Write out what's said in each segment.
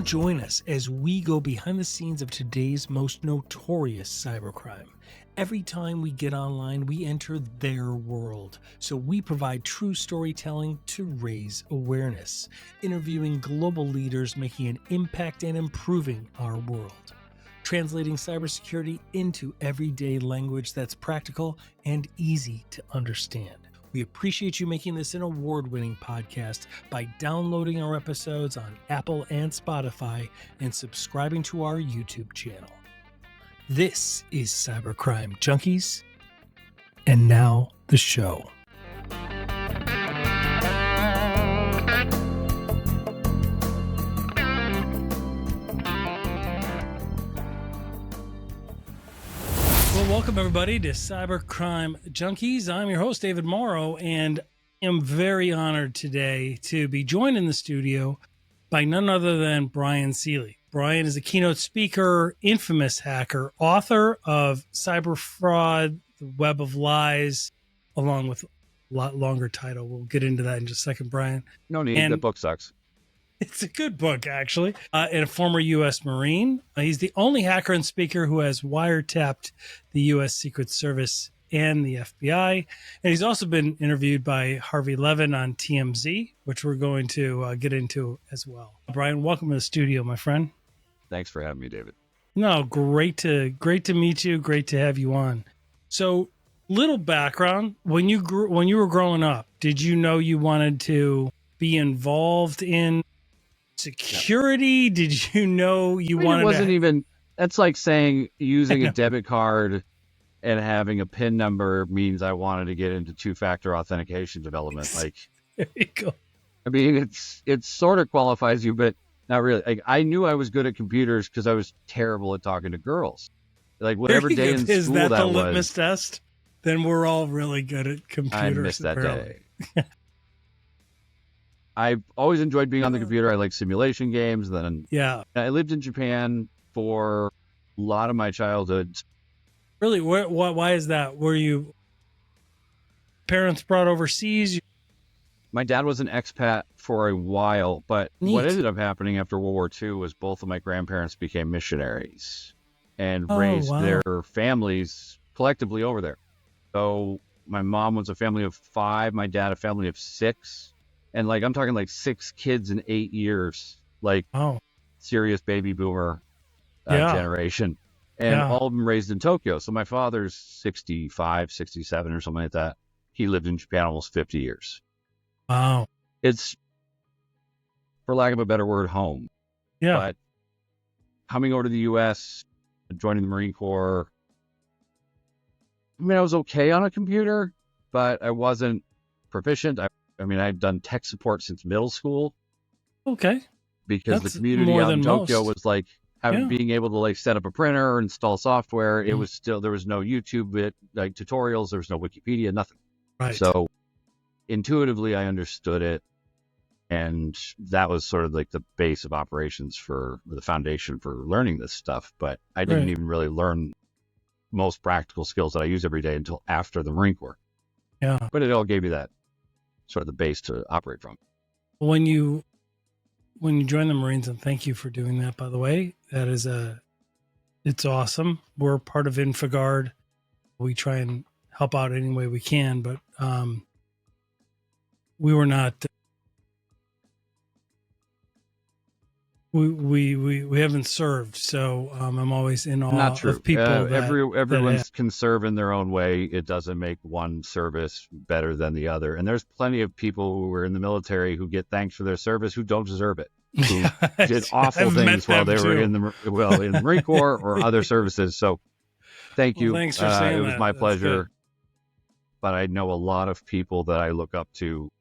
join us as we go behind the scenes of today's most notorious cybercrime. Every time we get online, we enter their world. So we provide true storytelling to raise awareness, interviewing global leaders making an impact and improving our world, translating cybersecurity into everyday language that's practical and easy to understand. We appreciate you making this an award-winning podcast by downloading our episodes on Apple and Spotify and subscribing to our YouTube channel. This is Cybercrime Junkies, and now the show. Well, welcome everybody to Cybercrime Junkies. I'm your host, David Morrow, and I'm very honored today to be joined in the studio by none other than Brian Seeley. Brian is a keynote speaker, infamous hacker, author of Cyber Fraud, The Web of Lies, along with a lot longer title. We'll get into that in just a second, Brian. No need. The book sucks. It's a good book, actually. And a former U.S. Marine. He's the only hacker and speaker who has wiretapped the U.S. Secret Service and the FBI. And he's also been interviewed by Harvey Levin on TMZ, which we're going to get into as well. Brian, welcome to the studio, my friend. Thanks for having me, David. No, great to meet you. Great to have you on. So, little background: when you were growing up, did you know you wanted to be involved in security? No. Did you know you wanted? It wasn't even. That's like saying using a debit card and having a PIN number means I wanted to get into two-factor authentication development. Like, there you go. I mean, it sort of qualifies you, but not really. Like, I knew I was good at computers because I was terrible at talking to girls. Like, whatever day in school is that the was, litmus test? Then we're all really good at computers. I missed that day. I've always enjoyed being on the computer. I like simulation games. Then I lived in Japan for a lot of my childhood. Really? Why is that? Were you parents brought overseas? My dad was an expat for a while, but Neat. What ended up happening after World War II was both of my grandparents became missionaries and raised their families collectively over there. So my mom was a family of 5, my dad a family of 6. And like, I'm talking like 6 kids in 8 years, like serious baby boomer generation. And all of them raised in Tokyo. So my father's 65, 67 or something like that. He lived in Japan almost 50 years. Wow. It's, for lack of a better word, home. Yeah. But coming over to the U.S., joining the Marine Corps, I mean, I was okay on a computer, but I wasn't proficient. I mean, I'd done tech support since middle school. Okay. Because the community out in Tokyo was like, being able to like set up a printer, install software. It was still, there was no YouTube, like tutorials. There was no Wikipedia, nothing. Right. So intuitively I understood it. And that was sort of like the base of operations for the foundation for learning this stuff. But I didn't even really learn most practical skills that I use every day until after the Marine Corps. Yeah. But it all gave me that sort of the base to operate from. When you join the Marines, and thank you for doing that, by the way, it's awesome. We're part of InfoGuard. We try and help out any way we can, but we were not, we haven't served. So I'm always in awe of people. Everyone can serve in their own way. It doesn't make one service better than the other. And there's plenty of people who were in the military who get thanks for their service who don't deserve it, who did awful things while they were in the Marine Corps or other services. So thank you. Thanks for saying it was that. my That's pleasure. good. But I know a lot of people that I look up to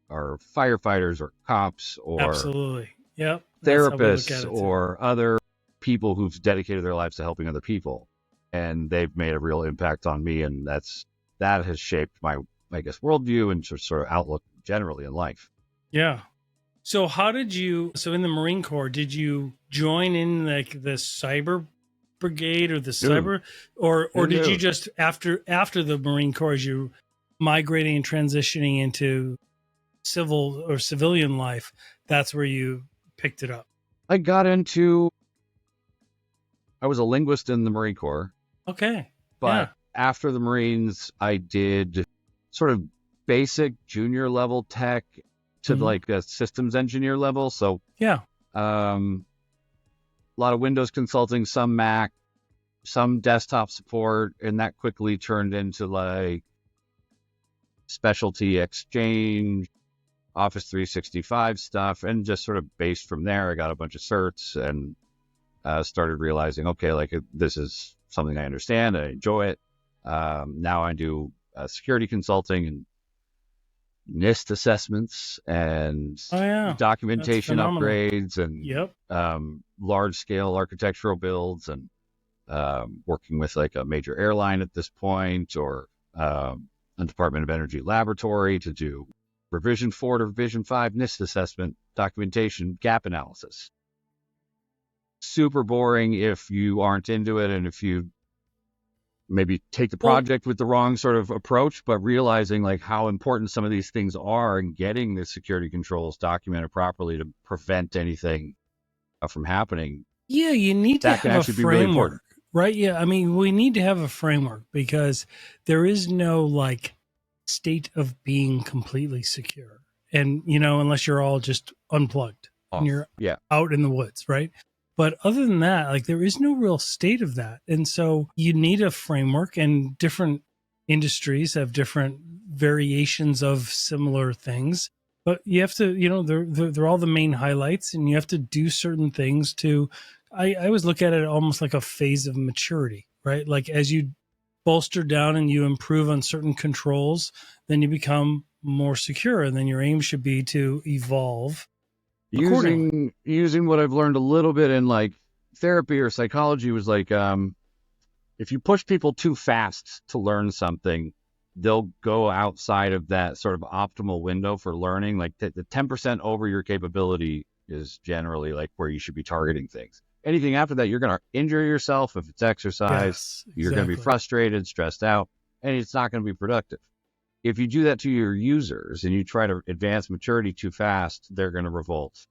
are firefighters or cops or absolutely. Yep. therapists or other people who've dedicated their lives to helping other people, and they've made a real impact on me, and that has shaped my, I guess, worldview and sort of outlook generally in life. Yeah. So in the Marine Corps, did you join in like the cyber brigade or the cyber, or did you just after the Marine Corps, as you migrating and transitioning into civilian life, that's where you picked it up? I was a linguist in the Marine Corps. Okay. But after the Marines, I did sort of basic junior level tech to like a systems engineer level. So a lot of Windows consulting, some Mac, some desktop support, and that quickly turned into like specialty Exchange, Office 365 stuff, and just sort of based from there. I got a bunch of certs and started realizing, okay, like this is something I understand, I enjoy it. Now I do security consulting and NIST assessments and documentation upgrades and large scale architectural builds and working with like a major airline at this point, or a Department of Energy laboratory to do revision 4 to revision 5 NIST assessment, documentation, gap analysis. Super boring if you aren't into it, and if you maybe take the project with the wrong sort of approach, but realizing like how important some of these things are and getting the security controls documented properly to prevent anything from happening. Yeah, you need to have a framework, right? Yeah, I mean, we need to have a framework because there is no like state of being completely secure. And, you know, unless you're all just unplugged and you're out in the woods, right? But other than that, like there is no real state of that. And so you need a framework, and different industries have different variations of similar things. But you have to, you know, they're all the main highlights, and you have to do certain things to, I always look at it almost like a phase of maturity, right? Like as you bolster down and you improve on certain controls, then you become more secure. And then your aim should be to evolve using what I've learned a little bit in like therapy or psychology was like, if you push people too fast to learn something, they'll go outside of that sort of optimal window for learning. Like the 10% over your capability is generally like where you should be targeting things. Anything after that, you're going to injure yourself. If it's exercise, you're going to be frustrated, stressed out, and it's not going to be productive. If you do that to your users and you try to advance maturity too fast, they're going to revolt.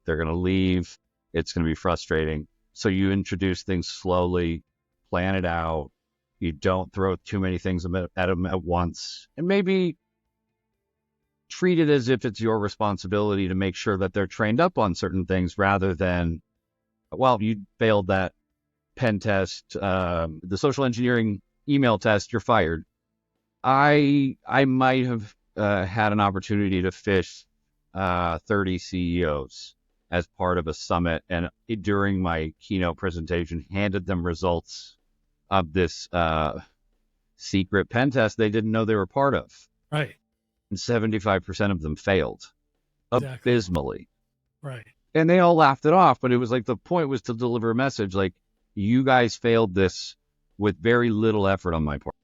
They're going to leave. It's going to be frustrating. So you introduce things slowly, plan it out. You don't throw too many things at them at once. And maybe treat it as if it's your responsibility to make sure that they're trained up on certain things rather than, well, you failed that pen test, the social engineering email test, you're fired. I might have had an opportunity to fish 30 CEOs as part of a summit, and during my keynote presentation, handed them results of this secret pen test they didn't know they were part of. Right. And 75% of them failed abysmally. Right. And they all laughed it off, but it was like the point was to deliver a message like, you guys failed this with very little effort on my part.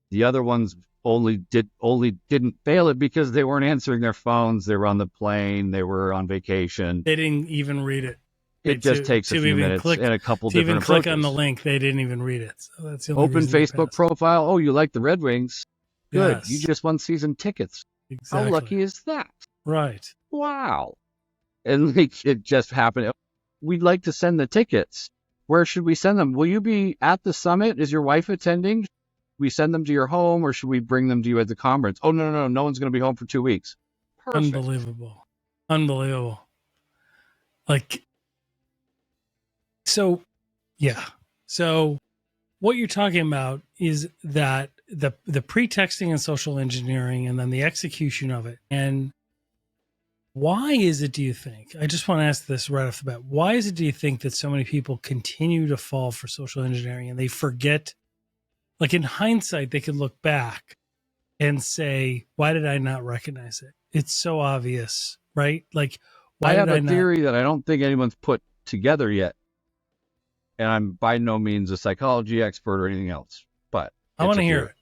The other ones only didn't fail it because they weren't answering their phones. They were on the plane. They were on vacation. They didn't even read it. It just takes a few minutes and a couple different approaches. To even click on the link, they didn't even read it. So that's the only Open Facebook profile. Oh, you like the Red Wings? Good. Yes. You just won season tickets. Exactly. How lucky is that? Right. Wow. And like, it just happened. We'd like to send the tickets. Where should we send them? Will you be at the summit? Is your wife attending? We send them to your home, or should we bring them to you at the conference? Oh, no. No one's going to be home for 2 weeks. Perfect. Unbelievable. Like, so, yeah. So what you're talking about is that the pretexting and social engineering, and then the execution of it. And why is it, do you think, I just want to ask this right off the bat, why is it, do you think, that so many people continue to fall for social engineering and they forget, like in hindsight, they could look back and say, why did I not recognize it? It's so obvious, right? Like, why did I not? I have a theory that I don't think anyone's put together yet. And I'm by no means a psychology expert or anything else, but I want to hear it.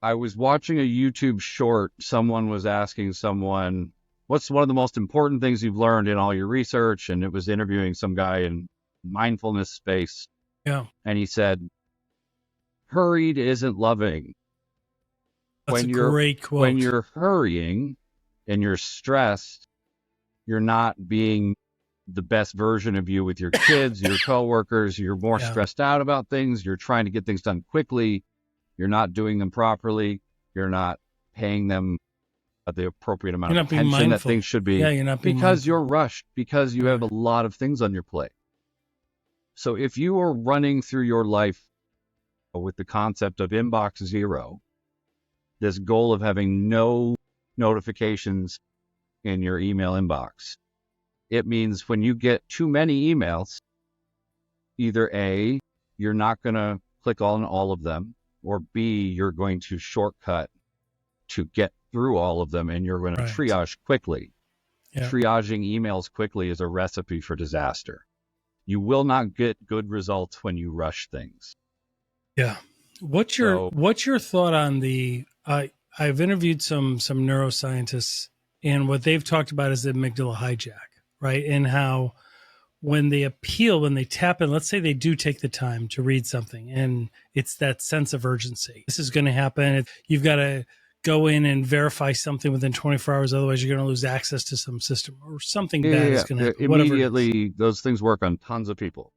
I was watching a YouTube short. Someone was asking someone, what's one of the most important things you've learned in all your research? And it was interviewing some guy in mindfulness space. Yeah. And he said, hurried isn't loving. That's a great quote. When you're hurrying and you're stressed, you're not being the best version of you with your kids, your coworkers. You're more stressed out about things. You're trying to get things done quickly. You're not doing them properly. You're not paying them the appropriate amount of attention that things should be. Yeah, you're not being because mindful. You're rushed, because you have a lot of things on your plate. So if you are running through your life with the concept of inbox zero, this goal of having no notifications in your email inbox, it means when you get too many emails, either A, you're not going to click on all of them, or B, you're going to shortcut to get through all of them, and you're going to triage quickly. Triaging emails quickly is a recipe for disaster. You will not get good results when you rush things. Yeah. What's your thought on the I've interviewed some neuroscientists, and what they've talked about is the amygdala hijack, right? And how when they tap in, let's say they do take the time to read something, and it's that sense of urgency. This is going to happen. You've got to go in and verify something within 24 hours. Otherwise, you're going to lose access to some system, or something bad is going to happen. Immediately, those things work on tons of people.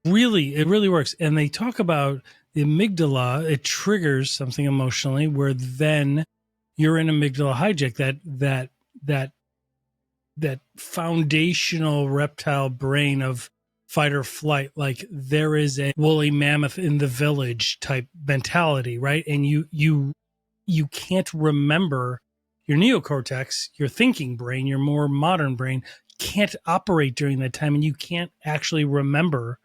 Really, it really works. And they talk about the amygdala. It triggers something emotionally, where then you're in amygdala hijack, that foundational reptile brain of fight or flight. Like there is a woolly mammoth in the village type mentality, right? And you can't remember your neocortex, your thinking brain, your more modern brain can't operate during that time, and you can't actually remember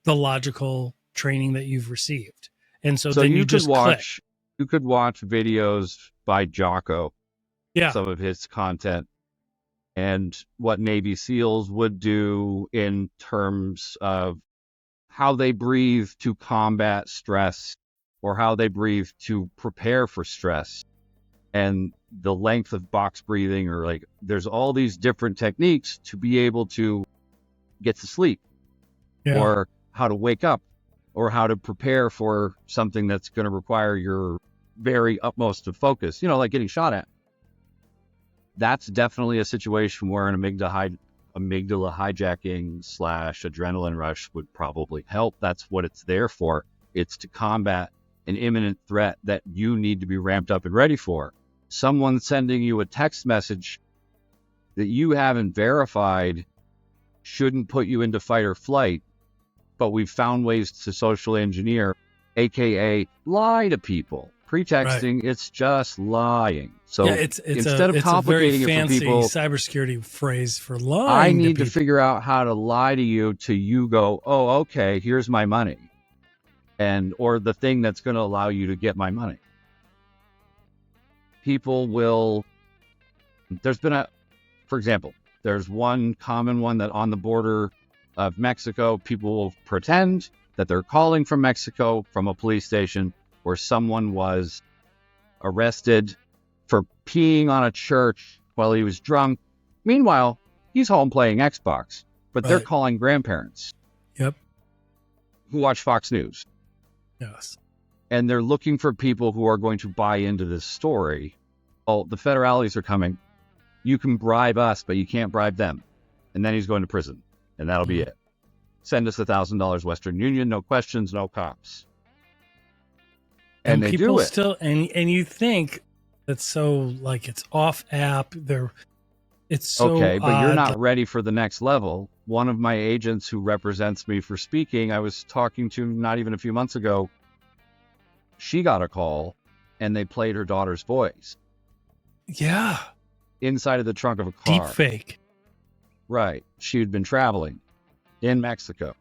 the logical training that you've received. And so then you just click. You could watch videos by Jocko, some of his content, and what Navy SEALs would do in terms of how they breathe to combat stress, or how they breathe to prepare for stress, and the length of box breathing, or like there's all these different techniques to be able to get to sleep, or how to wake up, or how to prepare for something that's going to require your very utmost of focus, like getting shot at. That's definitely a situation where an amygdala hijacking / adrenaline rush would probably help. That's what it's there for. It's to combat an imminent threat that you need to be ramped up and ready for. Someone sending you a text message that you haven't verified shouldn't put you into fight or flight, but we've found ways to social engineer, aka lie to people. Pretexting, it's just lying. So instead of complicating it for people, cybersecurity phrase for lying. I need to figure out how to lie to you till you go, oh, okay, here's my money, or the thing that's going to allow you to get my money. People will. For example, there's one common one that on the border of Mexico, people will pretend that they're calling from Mexico from a police station where someone was arrested for peeing on a church while he was drunk. Meanwhile, he's home playing Xbox, but they're calling grandparents. Yep. Who watch Fox News. Yes. And they're looking for people who are going to buy into this story. Oh, the federales are coming. You can bribe us, but you can't bribe them. And then he's going to prison. And that'll be it. Send us $1,000 Western Union, no questions, no cops. And they people do it. Still, and you think that's so like it's off app. It's so okay, but odd. You're not ready for the next level. One of my agents who represents me for speaking, I was talking to not even a few months ago. She got a call, and they played her daughter's voice. Yeah. Inside of the trunk of a car. Deep fake. Right. She had been traveling in Mexico.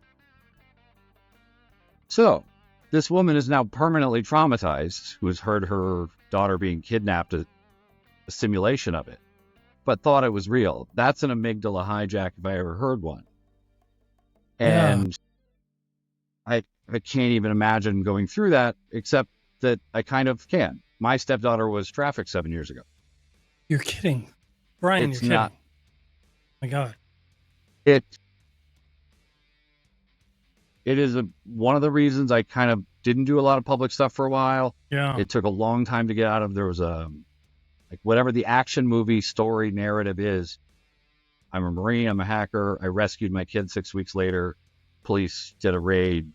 So, this woman is now permanently traumatized, who has heard her daughter being kidnapped, a simulation of it, but thought it was real. That's an amygdala hijack if I ever heard one. And I can't even imagine going through that, except that I kind of can. My stepdaughter was trafficked 7 years ago. You're kidding. Brian, it's you're not, kidding. My God. It is one of the reasons I kind of didn't do a lot of public stuff for a while. Yeah. It took a long time to get out of. There was whatever the action movie story narrative is, I'm a Marine, I'm a hacker. I rescued my kid 6 weeks later. Police did a raid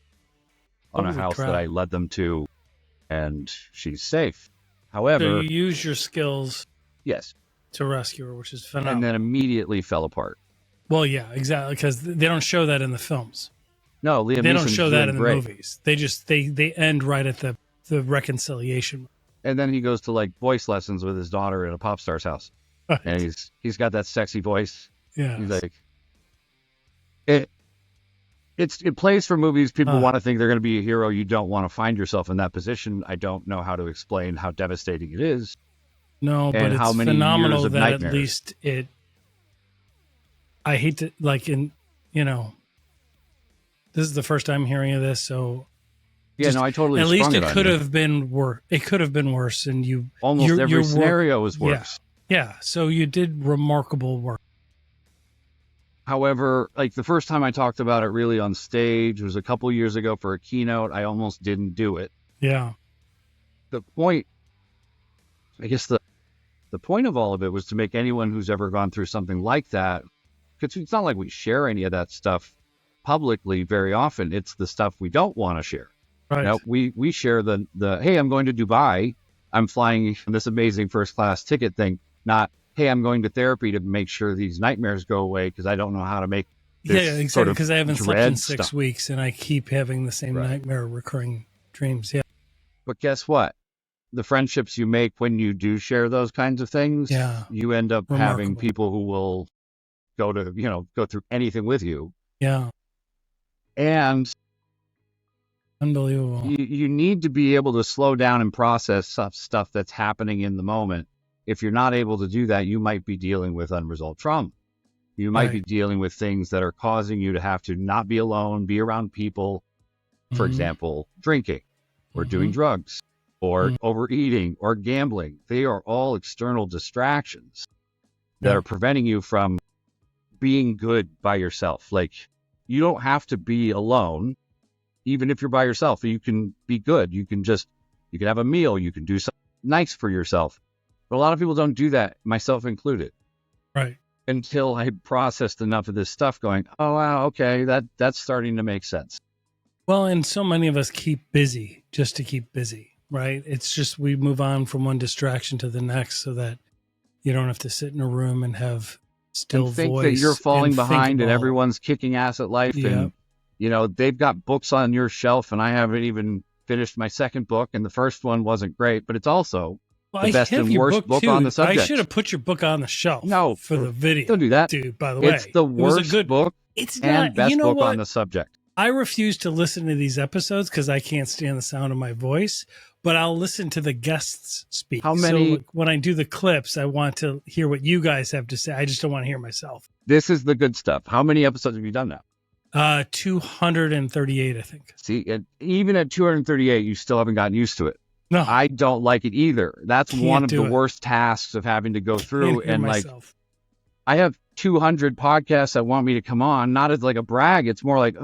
on a house that I led them to, and she's safe. However, so you use your skills, yes, to rescue her, which is phenomenal. And then immediately fell apart. Well, yeah, exactly, because they don't show that in the films. No, Liam Neeson's they don't show that in great. the movies. They just they end right at the reconciliation. And then he goes to like voice lessons with his daughter at a pop star's house, right. And he's got that sexy voice. Yeah, he's like it plays for movies. People want to think they're going to be a hero. You don't want to find yourself in that position. I don't know how to explain how devastating it is. No, but it's phenomenal that nightmares. At least it. I hate to this is the first time hearing of this, so yeah, no, I totally. At least it could have been worse. It could have been worse, and you almost every scenario was worse. Yeah, so you did remarkable work. However, like the first time I talked about it really on stage was a couple years ago for a keynote. I almost didn't do it. Yeah. The point, I guess the point of all of it was to make anyone who's ever gone through something like that, because it's not like we share any of that stuff publicly very often. It's the stuff we don't want to share. Right. You know, we share the hey, I'm going to Dubai. I'm flying this amazing first class ticket thing. Not, hey, I'm going to therapy to make sure these nightmares go away because I don't know how to make this exactly, because I haven't slept in 6 stuff. weeks and I keep having the same nightmare recurring dreams. Yeah. But guess what? The friendships you make when you do share those kinds of things, you end up having people who will go through anything with you. Yeah. And unbelievable. You need to be able to slow down and process stuff that's happening in the moment. If you're not able to do that, you might be dealing with unresolved trauma. You might be dealing with things that are causing you to have to not be alone, be around people. For example, drinking or doing drugs or overeating or gambling. They are all external distractions that are preventing you from being good by yourself. Like, you don't have to be alone. Even if you're by yourself, you can be good. You can have a meal. You can do something nice for yourself. But a lot of people don't do that, myself included. Right. Until I processed enough of this stuff going, oh, wow, okay, that's starting to make sense. Well, and so many of us keep busy just to keep busy, right? It's just we move on from one distraction to the next so that you don't have to sit in a room and have still think voice. That you're falling behind and everyone's kicking ass at life. And, they've got books on your shelf and I haven't even finished my second book. And the first one wasn't great, but it's also the best and worst book on the subject. I should have put your book on the shelf for the video. Don't do that. Dude, by the way. It's the worst book and best book on the subject. I refuse to listen to these episodes because I can't stand the sound of my voice, but I'll listen to the guests speak. How many? So when I do the clips, I want to hear what you guys have to say. I just don't want to hear myself. This is the good stuff. How many episodes have you done now? 238, I think. See, even at 238, you still haven't gotten used to it. No, I don't like it either. That's one of the worst tasks of having to go through. And I have 200 podcasts that want me to come on, not as like a brag. It's more like,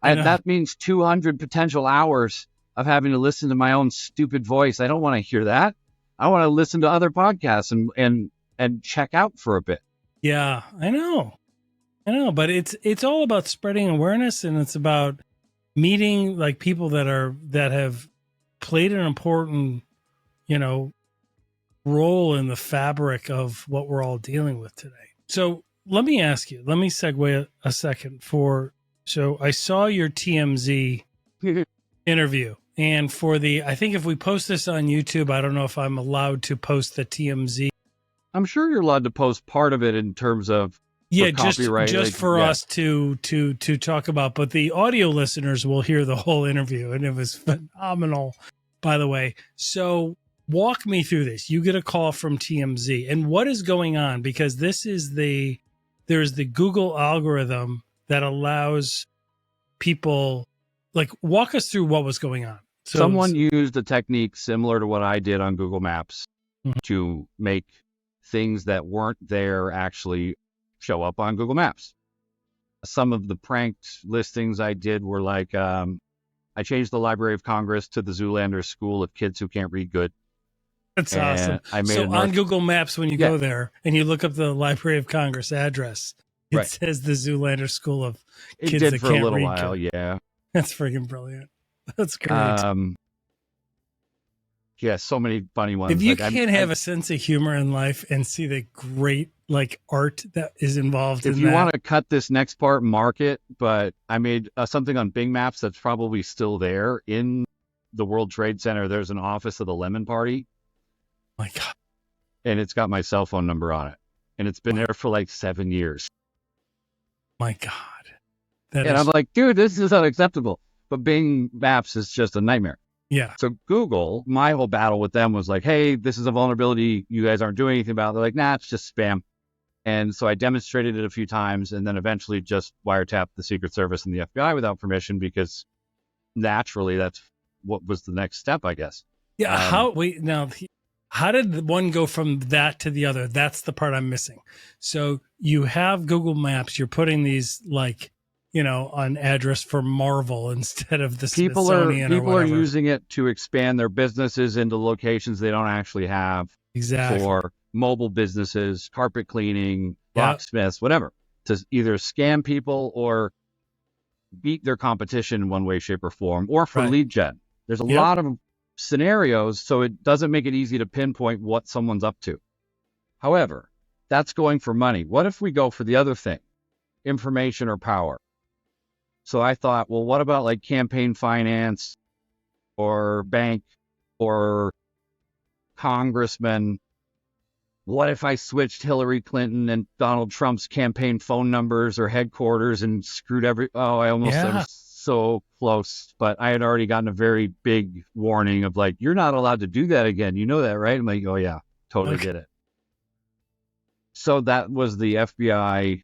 that means 200 potential hours of having to listen to my own stupid voice. I don't want to hear that. I want to listen to other podcasts and check out for a bit. Yeah, I know, but it's all about spreading awareness, and it's about meeting like people that have played an important, role in the fabric of what we're all dealing with today. So let me ask you, let me segue a second so I saw your TMZ interview, and I think if we post this on YouTube, I don't know if I'm allowed to post the TMZ. I'm sure you're allowed to post part of it in terms of copyright. Just for us to talk about, but the audio listeners will hear the whole interview, and it was phenomenal, by the way. So walk me through this. You get a call from TMZ, and what is going on? Because there's the Google algorithm that allows people, walk us through what was going on. So someone used a technique similar to what I did on Google Maps to make things that weren't there actually show up on Google Maps. Some of the pranked listings I did were like, I changed the Library of Congress to the Zoolander School of Kids Who Can't Read Good. That's and awesome. I made So a on Google Maps, when you Yeah. go there and you look up the Library of Congress address, it Right. says the Zoolander School of It Kids did that for a can't little read. while, yeah. That's freaking brilliant. That's great. Yeah, so many funny ones. If you Like can't have a sense of humor in life and see the great like art that is involved if in you that, want to cut this next part, mark it. But I made something on Bing Maps that's probably still there in the World Trade Center. There's an office of the Lemon Party. my God, And it's got my cell phone number on it. And it's been there for like 7 years. my God. And I'm like, dude, this is unacceptable. But Bing Maps is just a nightmare. Yeah. So Google, my whole battle with them was like, hey, this is a vulnerability you guys aren't doing anything about. They're like, nah, it's just spam. And so I demonstrated it a few times and then eventually just wiretapped the Secret Service and the FBI without permission because naturally that's what was the next step, I guess. Yeah. How did one go from that to the other? That's the part I'm missing. So you have Google Maps, you're putting these like, an address for Marvel instead of the Smithsonian people are using it to expand their businesses into locations they don't actually have. Exactly. For mobile businesses, carpet cleaning, locksmiths, whatever, to either scam people or beat their competition in one way, shape, or form, or for lead gen. There's a lot of scenarios, so it doesn't make it easy to pinpoint what someone's up to. However, that's going for money. What if we go for the other thing, information or power? So I thought, well, what about like campaign finance or bank or congressman? What if I switched Hillary Clinton and Donald Trump's campaign phone numbers or headquarters and screwed I was so close, but I had already gotten a very big warning of like, you're not allowed to do that again. You know that, right? I'm like, oh yeah, totally did it. So that was the FBI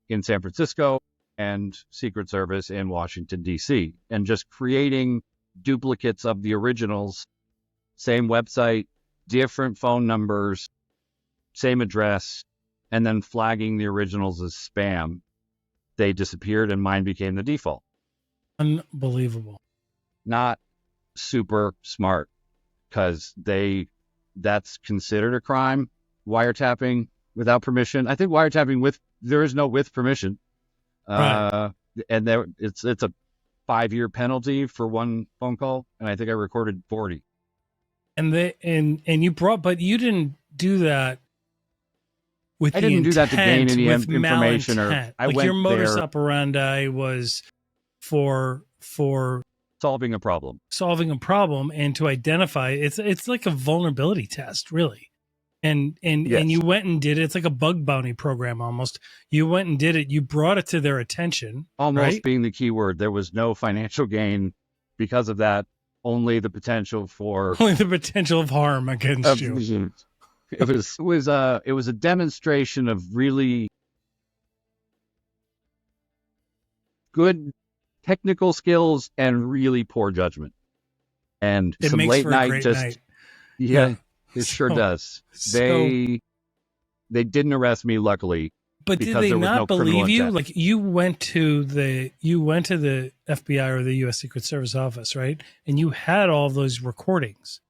in San Francisco and Secret Service in Washington, D.C., and just creating duplicates of the originals, same website, different phone numbers, same address, and then flagging the originals as spam. They disappeared and mine became the default. Unbelievable. Not super smart because that's considered a crime. Wiretapping without permission. I think wiretapping there is no with permission. And it's a 5-year penalty for one phone call, and I think I recorded 40. And but you didn't do that with I didn't do that to gain any information malintent. Your modus operandi was for solving a problem and to identify it's like a vulnerability test, really. And you went and did it. It's like a bug bounty program almost. You went and did it. You brought it to their attention. Almost being the key word. There was no financial gain because of that. Only the potential of harm against you. It was a demonstration of really good technical skills and really poor judgment. And it some makes late for night a great night. Yeah. It sure does. They didn't arrest me, luckily. But did they not believe you? Like you went to the FBI or the U.S. Secret Service office, right? And you had all those recordings,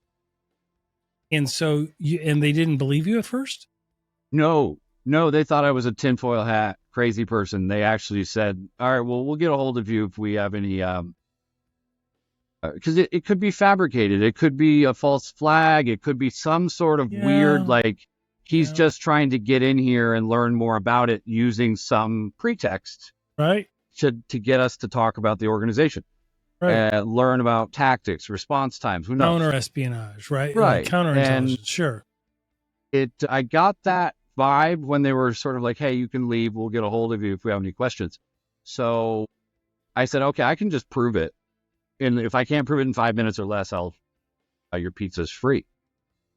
and so they didn't believe you at first. No, they thought I was a tinfoil hat crazy person. They actually said, "All right, well, we'll get a hold of you if we have any." Because it could be fabricated. It could be a false flag. It could be some sort of weird, like he's just trying to get in here and learn more about it using some pretext, right? To get us to talk about the organization, right? Learn about tactics, response times. Who knows? Counter espionage, right? Right. Counterintelligence, sure. I got that vibe when they were sort of like, "Hey, you can leave. We'll get a hold of you if we have any questions." So I said, "Okay, I can just prove it. And if I can't prove it in 5 minutes or less, your pizza's free."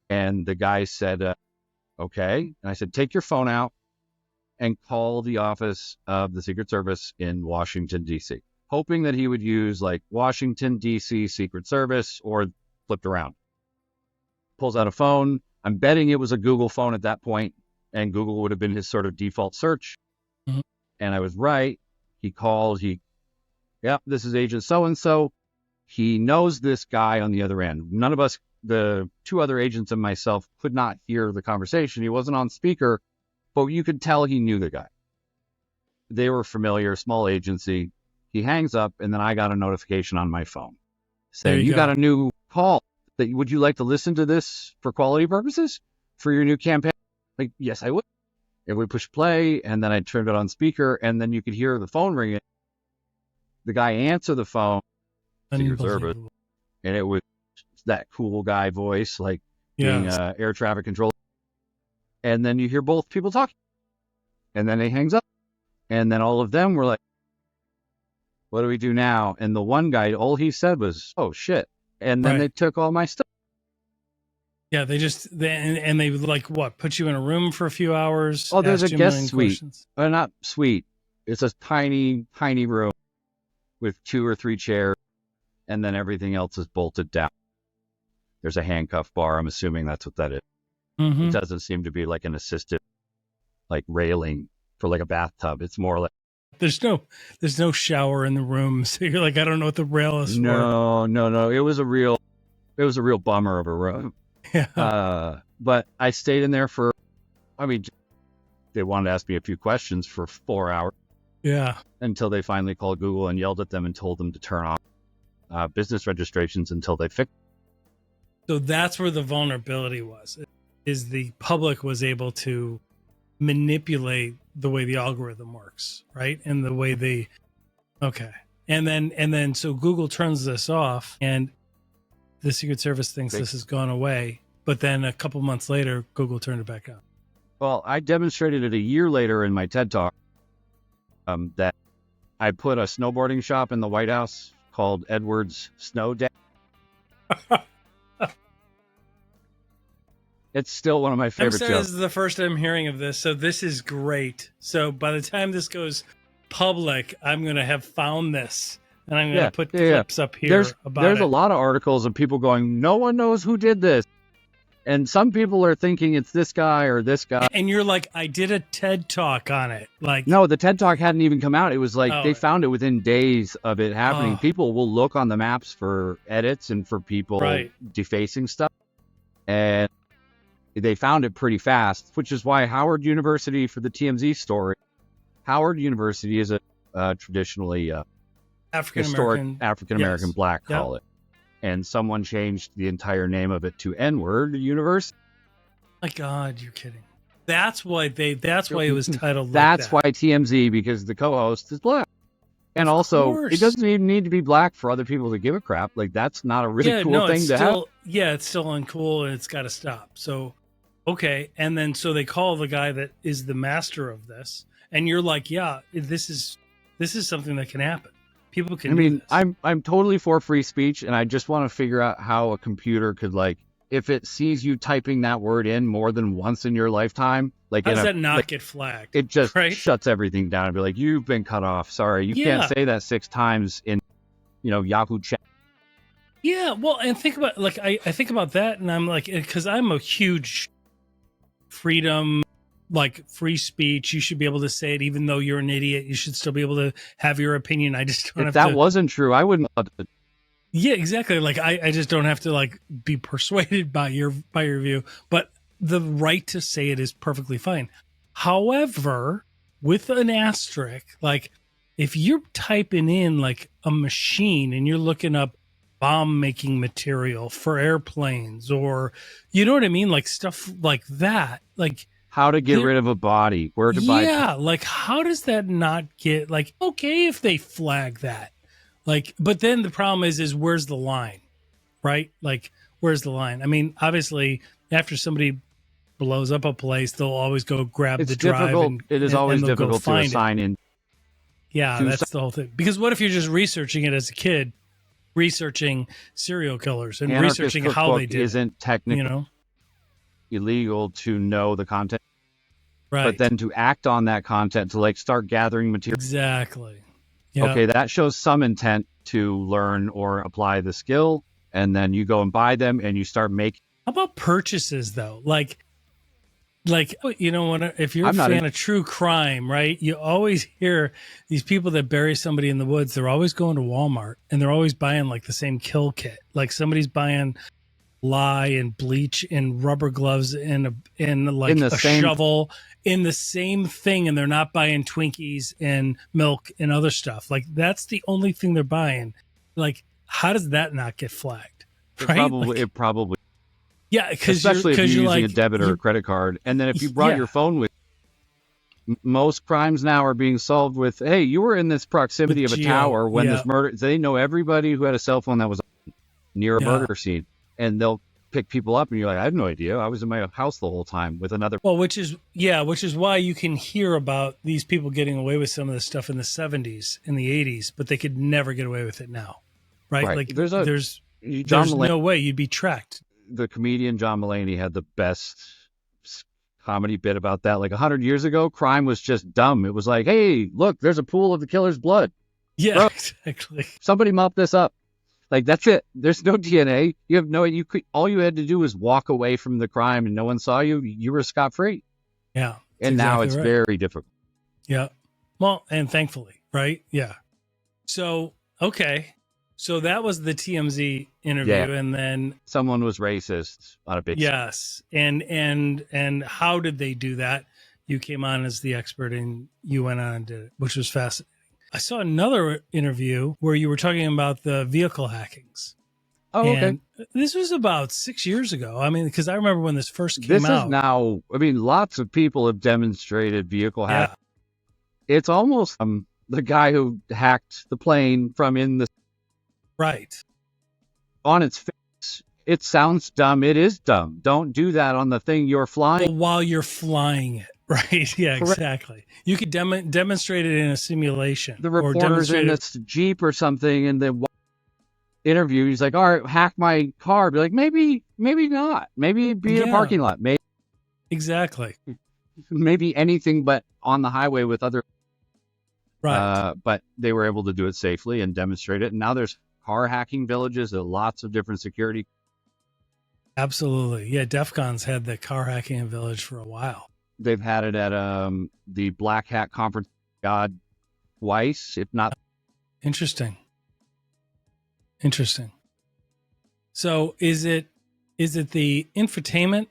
And the guy said, okay. And I said, take your phone out and call the office of the Secret Service in Washington, D.C., hoping that he would use like Washington, D.C. Secret Service or flipped around. Pulls out a phone. I'm betting it was a Google phone at that point, and Google would have been his sort of default search. Mm-hmm. And I was right. He called. This is Agent so-and-so. He knows this guy on the other end. None of us the two other agents and myself could not hear the conversation. He wasn't on speaker, but you could tell he knew the guy. They were familiar, small agency. He hangs up, and then I got a notification on my phone saying, you got a new call. Would you like to listen to this for quality purposes for your new campaign? Like, yes, I would. And we push play, and then I turned it on speaker, and then you could hear the phone ringing. The guy answered the phone, Secret Service, and it was that cool guy voice, like being air traffic control. And then you hear both people talking, and then he hangs up, and then all of them were like, what do we do now? And the one guy, all he said was, oh, shit. And then they took all my stuff. Yeah, they would like what? Put you in a room for a few hours? Oh, there's a guest suite. Not suite. It's a tiny, tiny room with 2 or 3 chairs, and then everything else is bolted down. There's a handcuff bar. I'm assuming that's what that is. It doesn't seem to be like an assisted, like railing for like a bathtub. It's more like there's no shower in the room, so you're like, I don't know what the rail is for. No. It was a real bummer of a room. Yeah. But I stayed in there they wanted to ask me a few questions for 4 hours. Yeah. Until they finally called Google and yelled at them and told them to turn off business registrations until they fixed it. So that's where the vulnerability was, is the public was able to manipulate the way the algorithm works, right? And the way and then so Google turns this off, and the Secret Service thinks this has gone away, but then a couple months later Google turned it back on. Well, I demonstrated it a year later in my TED Talk, that I put a snowboarding shop in the White House called Edwards Snow Day. It's still one of my favorite jokes. This is the first I'm hearing of this, so this is great. So by the time this goes public, I'm going to have found this, and I'm going to put clips up here There's a lot of articles of people going, no one knows who did this. And some people are thinking it's this guy or this guy. And you're like, I did a TED Talk on it. Like, no, the TED Talk hadn't even come out. It was like they found it within days of it happening. People will look on the maps for edits and for people defacing stuff. And they found it pretty fast, which is why Howard University, for the TMZ story, Howard University is a traditionally historic African-American black college. And someone changed the entire name of it to N-word University. My God, you're kidding. That's why it was titled That's why TMZ, because the co-host is black. And also, it doesn't even need to be black for other people to give a crap. Like, that's not a really cool thing to have. Yeah, it's still uncool, and it's got to stop. So, okay. And then, so they call the guy that is the master of this. And you're like, yeah, this is something that can happen. People can do this. I'm totally for free speech, and I just want to figure out how a computer could, like, if it sees you typing that word in more than once in your lifetime, like, how does that not get flagged? It just shuts everything down and be like, you've been cut off. Sorry, you can't say that 6 times in, Yahoo chat. Yeah, well, and think about, like, I think about that, and I'm like, because I'm a huge freedom, like, free speech. You should be able to say it, even though you're an idiot. You should still be able to have your opinion. I just don't have to. If that wasn't true, I wouldn't. Yeah, exactly. Like, I just don't have to, like, be persuaded by your view. But the right to say it is perfectly fine. However, with an asterisk, like, if you're typing in, like, a machine and you're looking up bomb making material for airplanes, or, you know what I mean? Like, stuff like that, like, how to get rid of a body, where to buy. Yeah, like, how does that not get, like, okay if they flag that? Like, but then the problem is where's the line, right? Like, where's the line? I mean, obviously, after somebody blows up a place, they'll always go grab the drive. It is always difficult to assign in. Yeah, that's the whole thing. Because what if you're just researching it as a kid, researching serial killers and researching how they did isn't technically illegal to know the content, right? But then to act on that content, to, like, start gathering material. Exactly. Yeah. Okay, that shows some intent to learn or apply the skill, and then you go and buy them and you start making. How about purchases, though? Like, you know, if you're a fan of true crime, right? You always hear these people that bury somebody in the woods. They're always going to Walmart, and they're always buying, like, the same kill kit. Like, somebody's buying lye and bleach and rubber gloves and like in the a same shovel in the same thing, and they're not buying Twinkies and milk and other stuff. Like that's the only thing they're buying. Like, how does that not get flagged? Right? it probably Yeah, because especially if you're you're using like a debit or a credit card, and then if you brought yeah, your phone with. Most crimes now are being solved with, hey, you were in this proximity with of a Geo, tower when yeah, this murder. They know everybody who had a cell phone that was near a yeah. murder scene, and they'll pick people up, and you're like, I have no idea. I was in my house the whole time with another. Well, which is why you can hear about these people getting away with some of this stuff in the 70s, in the 80s, but they could never get away with it now, right? Right. Like There's John there's Mulaney, no way you'd be tracked. the comedian John Mulaney, had the best comedy bit about that. Like 100 years ago, crime was just dumb. It was like, hey, look, there's a pool of the killer's blood. Yeah, Bro, exactly. somebody mop this up. Like, that's it. There's no DNA. You have no, all you had to do was walk away from the crime and no one saw you. You were scot-free. Yeah. And now it's very difficult. Yeah. Well, and thankfully, right? Yeah. So, okay. So that was the TMZ interview. Yeah. And then someone was racist on a big yes. And how did they do that? You came on as the expert and you went on and did it, which was fascinating. I saw another interview where you were talking about the vehicle hackings. Oh, and okay. This was about 6 years ago. I mean, because I remember when this first came out. This is now, I mean, lots of people have demonstrated vehicle hacking. Yeah. It's almost the guy who hacked the plane from in the... Right. On its face, it sounds dumb. It is dumb. Don't do that on the thing you're flying. Well, while you're flying it. Right. Yeah, correct. Exactly. You could demonstrate it in a simulation. The reporter's in this Jeep or something, and the interview, he's like, all right, hack my car. Be like, maybe not. Maybe be in a parking lot. Maybe. Exactly. Maybe anything but on the highway with other. Right. But they were able to do it safely and demonstrate it. And now there's car hacking villages at lots of different security. Absolutely. Yeah. DEF CON's had the car hacking village for a while. They've had it at the Black Hat Conference twice, if not. Interesting. So is it the infotainment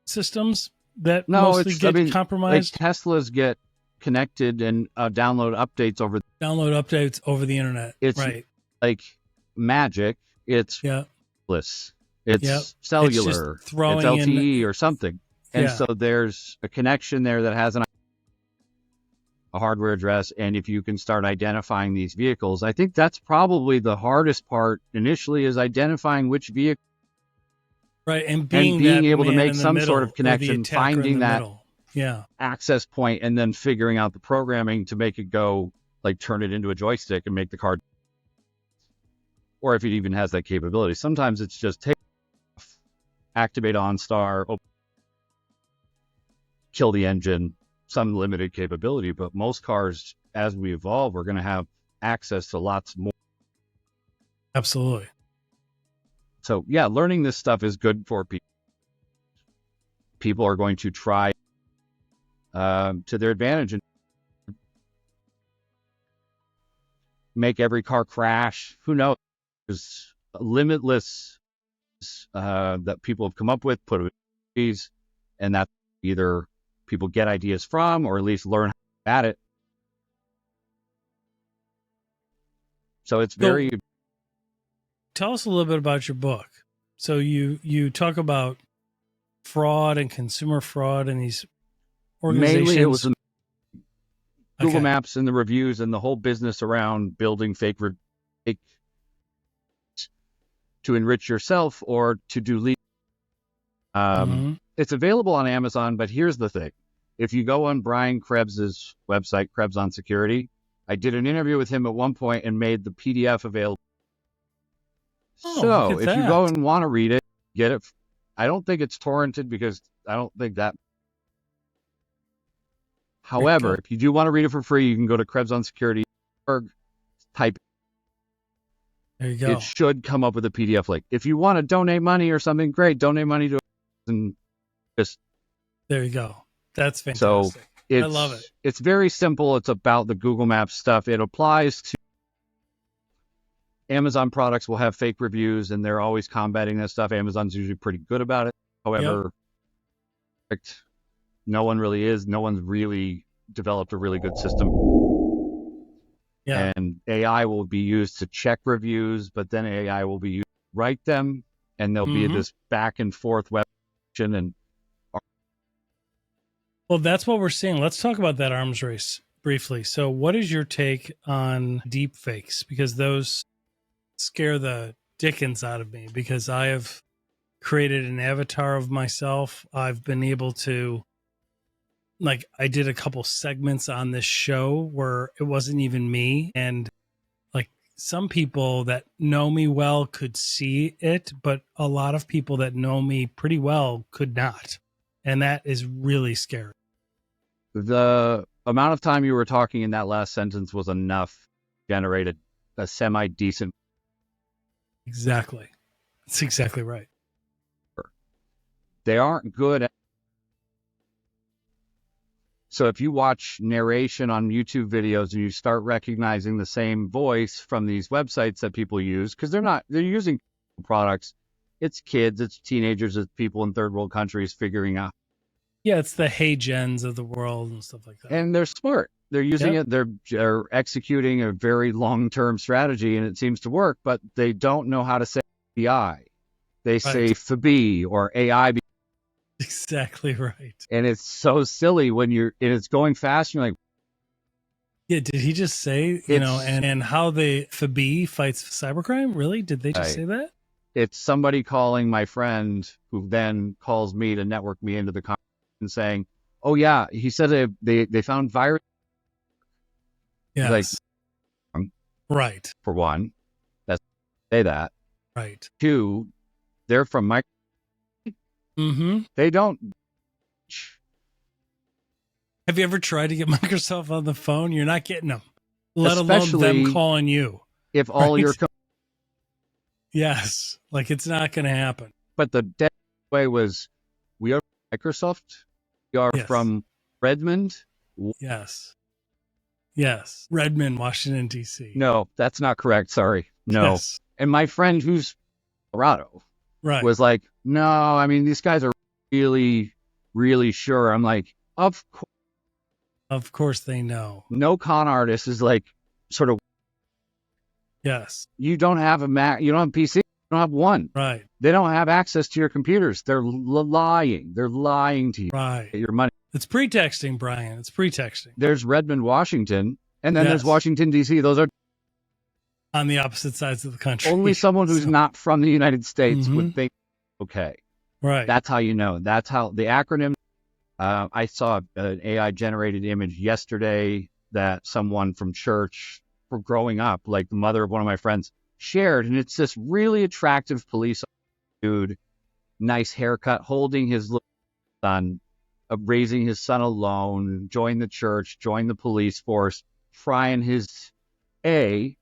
systems that mostly get compromised? Like Teslas get connected and download updates over the internet. It's right. Like magic. It's bliss. It's cellular. It's LTE or something. And so there's a connection there that has a hardware address. And if you can start identifying these vehicles, I think that's probably the hardest part initially, is identifying which vehicle. Right. And being able to make some sort of connection, finding that access point, and then figuring out the programming to make it go, like turn it into a joystick and make the car. Or if it even has that capability. Sometimes it's just take off, activate OnStar, kill the engine, some limited capability, but most cars, as we evolve, are going to have access to lots more. Absolutely. So yeah, learning this stuff is good for people. People are going to try to their advantage and make every car crash. Who knows? There's limitless that people have come up with, and that either people get ideas from, or at least learn at it. So it's very. So, tell us a little bit about your book. So you talk about fraud and consumer fraud and these organizations. Mainly it was Google Maps and the reviews and the whole business around building fake to enrich yourself or to do lead. It's available on Amazon, but here's the thing. If you go on Brian Krebs' website, Krebs on Security, I did an interview with him at one point and made the PDF available. So if you go and want to read it, get it. I don't think it's torrented because I don't think that. However, if you do want to read it for free, you can go to KrebsOnSecurity.org, type. There you go. It should come up with a PDF link. If you want to donate money or something, great. Donate money to and just. There you go. That's fantastic. So I love it. It's very simple. It's about the Google Maps stuff. It applies to Amazon products will have fake reviews, and they're always combating that stuff. Amazon's usually pretty good about it. However, no one really is. No one's really developed a really good system. Yeah. And AI will be used to check reviews, but then AI will be used to write them, and there'll be this back and forth web and well, that's what we're seeing. Let's talk about that arms race briefly. So what is your take on deep fakes? Because those scare the dickens out of me, because I have created an avatar of myself. I've been able to, like, I did a couple segments on this show where it wasn't even me. And like some people that know me well could see it, but a lot of people that know me pretty well could not. And that is really scary. The amount of time you were talking in that last sentence was enough to generate a semi-decent. Exactly. That's exactly right. They aren't good. So if you watch narration on YouTube videos and you start recognizing the same voice from these websites that people use, because they're using products. It's kids, it's teenagers, it's people in third world countries figuring out. Yeah, it's the Hey Gens of the world and stuff like that. And they're smart. They're using it. They're executing a very long-term strategy, and it seems to work, but they don't know how to say AI. They say FB or AI. Exactly right. And it's so silly when it's going fast, and you're like, yeah, did he just say, and how the FB fights cybercrime? Really? Did they just say that? It's somebody calling my friend who then calls me to network me into the conversation and saying, oh yeah, he said they found virus. Yes. Like, right. For one, that's say that. Right. Two, they're from Microsoft. They don't. Have you ever tried to get Microsoft on the phone? You're not getting them, let alone them calling you. If all your yes, like it's not going to happen. But the dead way was, we are Microsoft. We are from Redmond. Yes. Redmond, Washington, D.C. No, that's not correct. Sorry. No. Yes. And my friend who's Colorado was like, no, I mean, these guys are really, really sure. I'm like, of course they know. No con artist is like sort of. Yes. You don't have a Mac. You don't have a PC. You don't have one. Right. They don't have access to your computers. They're lying. They're lying to you. Right. Get your money. It's pretexting, Brian. It's pretexting. There's Redmond, Washington, and then there's Washington, D.C. Those are on the opposite sides of the country. Only someone who's not from the United States would think, okay. Right. That's how you know. That's how the acronym. I saw an AI-generated image yesterday that someone from church, for growing up, like the mother of one of my friends, shared, and it's this really attractive police dude, nice haircut, holding his little son, raising his son alone, joined the church, joined the police force, trying he's a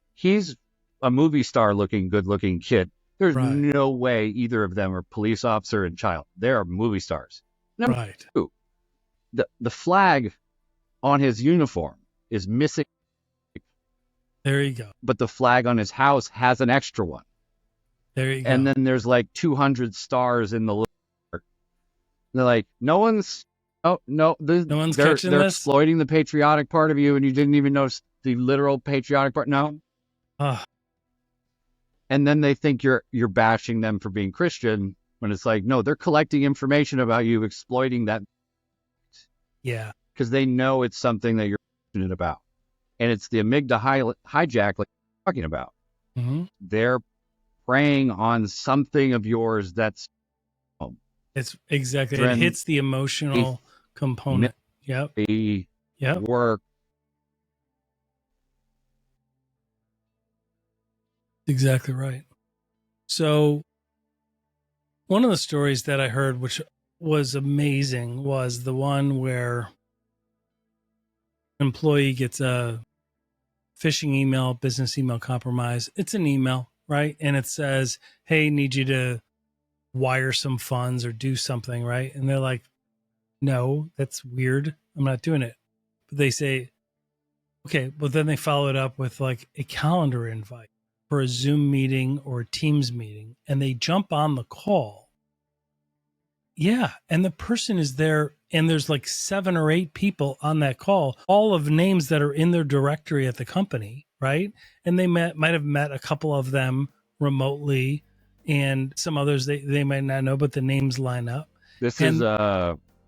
movie star looking, good looking kid. There's no way either of them are police officer and child. They're movie stars. Number two, the flag on his uniform is missing. There you go. But the flag on his house has an extra one. There you go. And then there's like 200 stars in the little. They're like, no one's catching this. They're exploiting the patriotic part of you, and you didn't even notice the literal patriotic part. No. And then they think you're bashing them for being Christian, when it's like, no, they're collecting information about you, exploiting that. Yeah. Because they know it's something that you're passionate about. And it's the amygdala hijack, like you're talking about. Mm-hmm. They're preying on something of yours that's. It's exactly. It hits the emotional component. Yep. Work. Exactly right. So one of the stories that I heard, which was amazing, was the one where an employee gets a phishing email, business email compromise. It's an email, right? And it says, hey, need you to wire some funds or do something, right? And they're like, no, that's weird. I'm not doing it. But they say, okay, but then they follow it up with like a calendar invite. for a Zoom meeting or a Teams meeting and they jump on the call. Yeah. And the person is there and there's like 7 or 8 people on that call, all of names that are in their directory at the company, right? And they might have met a couple of them remotely and some others they might not know, but the names line up. This is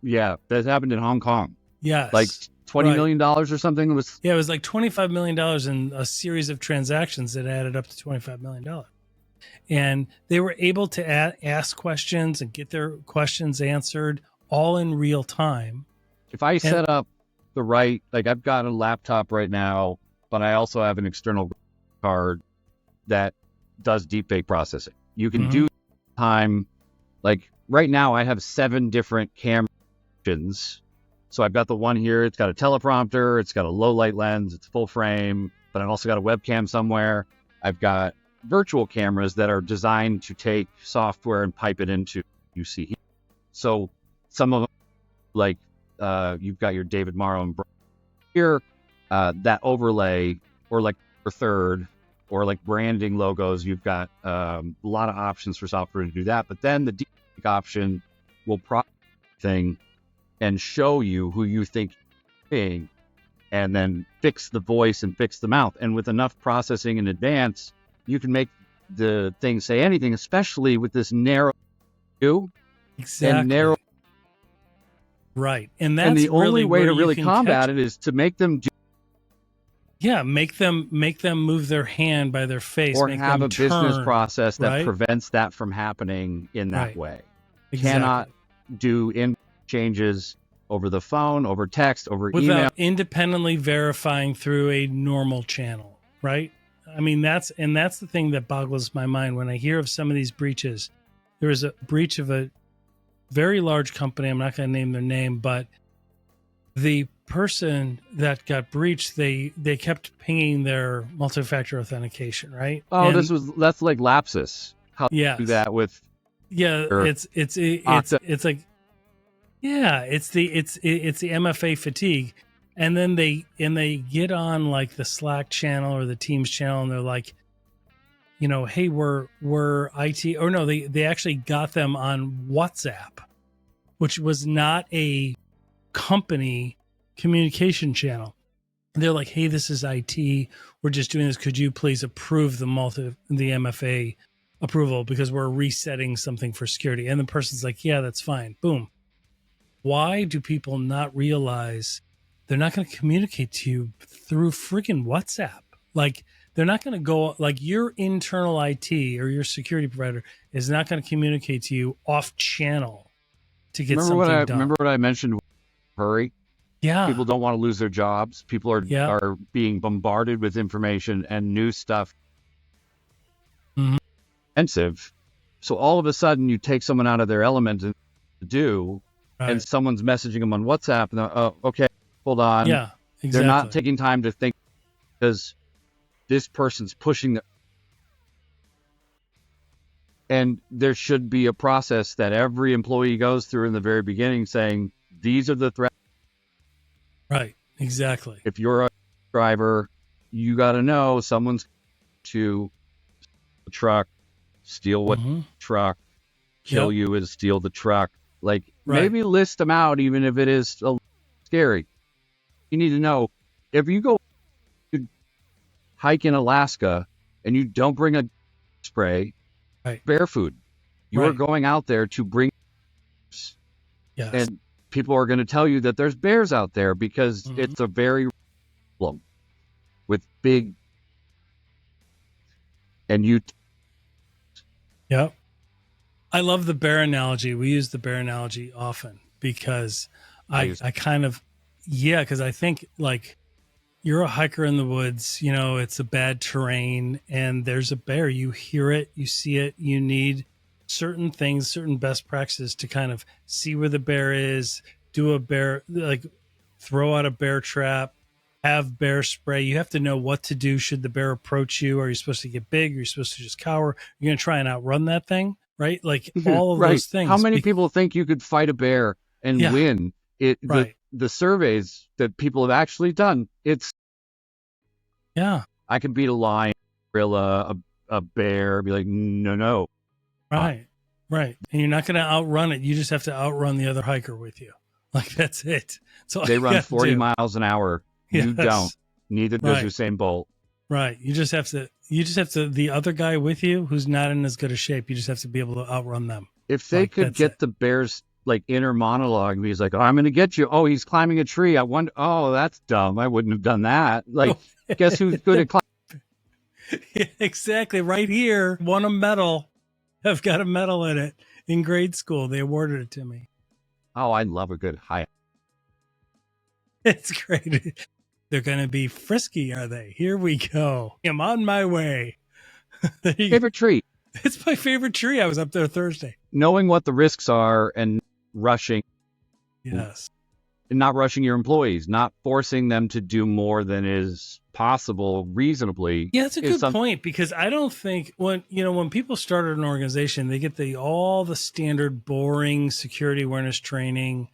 yeah, that happened in Hong Kong. Yes. Like $20 million or something. It was like $25 million in a series of transactions that added up to $25 million. And they were able to ask questions and get their questions answered all in real time. If I set up the right, like I've got a laptop right now, but I also have an external card that does deepfake processing. You can do time, like right now I have 7 different cameras. So I've got the one here, it's got a teleprompter, it's got a low light lens, it's full frame, but I've also got a webcam somewhere. I've got virtual cameras that are designed to take software and pipe it into UC here. So some of them, like you've got your David Morrow and here, that overlay or like your third or like branding logos, you've got a lot of options for software to do that. But then the deepfake option will process thing and show you who you think you're being, and then fix the voice and fix the mouth. And with enough processing in advance, you can make the thing say anything, especially with this narrow view. Exactly. And narrow. Right. And that's the only really way to really combat it is to make them do. Yeah, make them move their hand by their face. Or make have them a business process that right? prevents that from happening in that way. Exactly. Cannot do in changes over the phone, over text, over without email. Independently verifying through a normal channel, right? I mean, that's the thing that boggles my mind when I hear of some of these breaches. There was a breach of a very large company. I'm not going to name their name, but the person that got breached, they kept pinging their multi-factor authentication, right? Oh, and that's like Lapsus. How to do that with? Yeah, it's like, yeah, it's the MFA fatigue. And then they get on like the Slack channel or the Teams channel and they're like, you know, hey, we're IT, or no, they actually got them on WhatsApp, which was not a company communication channel. They're like, hey, this is IT. We're just doing this. Could you please approve the MFA approval because we're resetting something for security? And the person's like, yeah, that's fine. Boom. Why do people not realize they're not going to communicate to you through freaking WhatsApp? Like, they're not going to go, like, your internal IT or your security provider is not going to communicate to you off channel to get something done. Remember what I mentioned? Hurry. Yeah. People don't want to lose their jobs. People are being bombarded with information and new stuff. Expensive. So all of a sudden you take someone out of their element and and someone's messaging them on WhatsApp and oh, okay, hold on. Yeah, exactly. They're not taking time to think because this person's pushing and there should be a process that every employee goes through in the very beginning saying, these are the threats. Right, exactly. If you're a driver, you got to know someone's to the truck, steal what truck, kill you and steal the truck. Like, maybe list them out, even if it is a little scary. You need to know, if you go hike in Alaska and you don't bring a spray, bear food, you're going out there to bring. And people are going to tell you that there's bears out there because it's a very problem with big. And you. Yep. I love the bear analogy. We use the bear analogy often because I kind of, because I think like you're a hiker in the woods, you know, it's a bad terrain and there's a bear. You hear it, you see it, you need certain things, certain best practices to kind of see where the bear is, do a bear, like throw out a bear trap, have bear spray. You have to know what to do should the bear approach you. Are you supposed to get big? Are you supposed to just cower? You're going to try and outrun that thing? Right? Like all of those things. How many people think you could fight a bear and win? The surveys that people have actually done, I can beat a lion, a gorilla, a bear, be like, no. Right. Right. And you're not going to outrun it. You just have to outrun the other hiker with you. Like, that's it. So they run 40 miles an hour. Yes. You don't. Neither does Usain Bolt. Right. You just have to, the other guy with you who's not in as good a shape, you just have to be able to outrun them. If they could get the bear's like inner monologue, he's like, oh, I'm going to get you. Oh, he's climbing a tree. I wonder, oh, that's dumb. I wouldn't have done that. Like, guess who's good at climbing? Yeah, exactly. Right here, won a medal. I've got a medal in it in grade school. They awarded it to me. Oh, I love a good hike. It's great. They're going to be frisky, are they? Here we go. I'm on my way. Favorite tree? It's my favorite tree. I was up there Thursday. Knowing what the risks are and rushing. Yes. And not rushing your employees, not forcing them to do more than is possible reasonably. Yeah, that's a good point, because I don't think when people start an organization, they get all the standard boring security awareness training,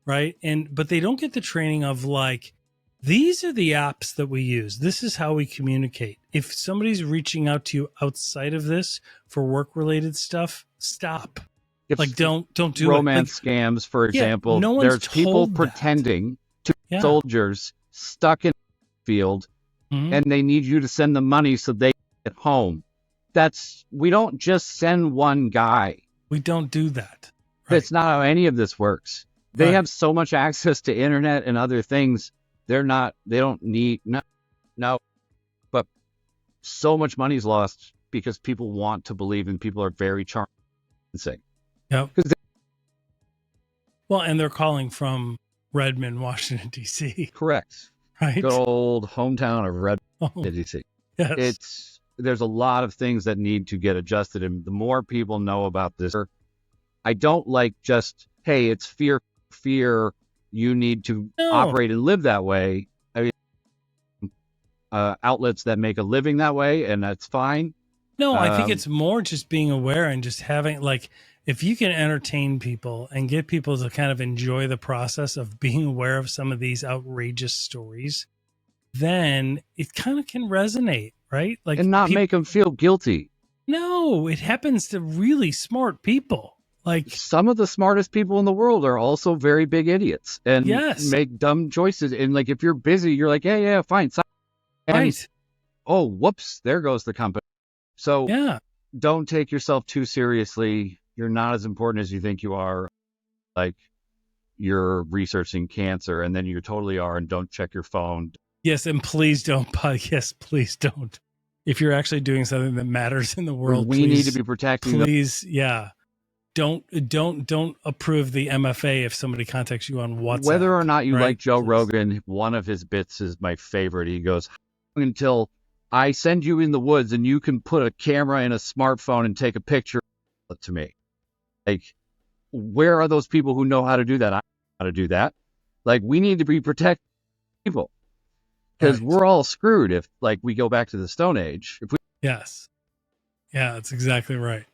right? But they don't get the training of like, these are the apps that we use. This is how we communicate. If somebody's reaching out to you outside of this for work-related stuff, stop. Don't do romance scams, for example. No one's there's people pretending to be soldiers stuck in a field, and they need you to send them money so they get home. We don't just send one guy. We don't do that. Right. That's not how any of this works. They have so much access to internet and other things. They don't need no. But so much money's lost because people want to believe, and people are very charming. Yep. Well, and they're calling from Redmond, Washington, D.C. Correct. Right. Good old hometown of Redmond, D.C. Yes. There's a lot of things that need to get adjusted. And the more people know about this, I don't like just, hey, it's fear. You need to operate and live that way. I mean, outlets that make a living that way, and that's fine. No, I think it's more just being aware and just having, like, if you can entertain people and get people to kind of enjoy the process of being aware of some of these outrageous stories, then it kind of can resonate, right? Like, and not make them feel guilty. No, it happens to really smart people. Like, some of the smartest people in the world are also very big idiots and make dumb choices. And like, if you're busy, you're like, yeah, fine. And, oh, whoops, there goes the company. So don't take yourself too seriously. You're not as important as you think you are. Like, you're researching cancer, and then you totally are, and don't check your phone. Yes, and please don't. Yes, please don't. If you're actually doing something that matters in the world, we need to be protecting. Please, Don't approve the MFA if somebody contacts you on WhatsApp. Whether or not you like Joe Rogan, one of his bits is my favorite. He goes, until I send you in the woods and you can put a camera in a smartphone and take a picture to me. Like, where are those people who know how to do that? I know how to do that. Like, we need to be protecting people, because we're all screwed if, like, we go back to the Stone Age. Yes. Yeah, that's exactly right.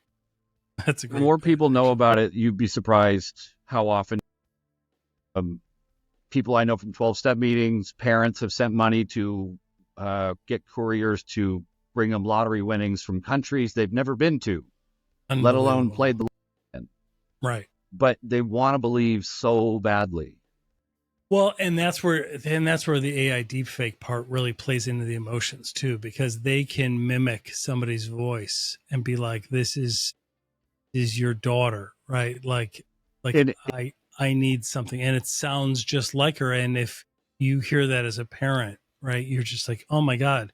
That's a great more people know about it. You'd be surprised how often people I know from 12-step meetings, parents have sent money to get couriers to bring them lottery winnings from countries they've never been to, let alone played the game. Right. But they want to believe so badly. Well, and that's where the AI deepfake part really plays into the emotions too, because they can mimic somebody's voice and be like, "This is your daughter," right? Like I need something, and it sounds just like her. And if you hear that as a parent, right, you're just like, oh my God.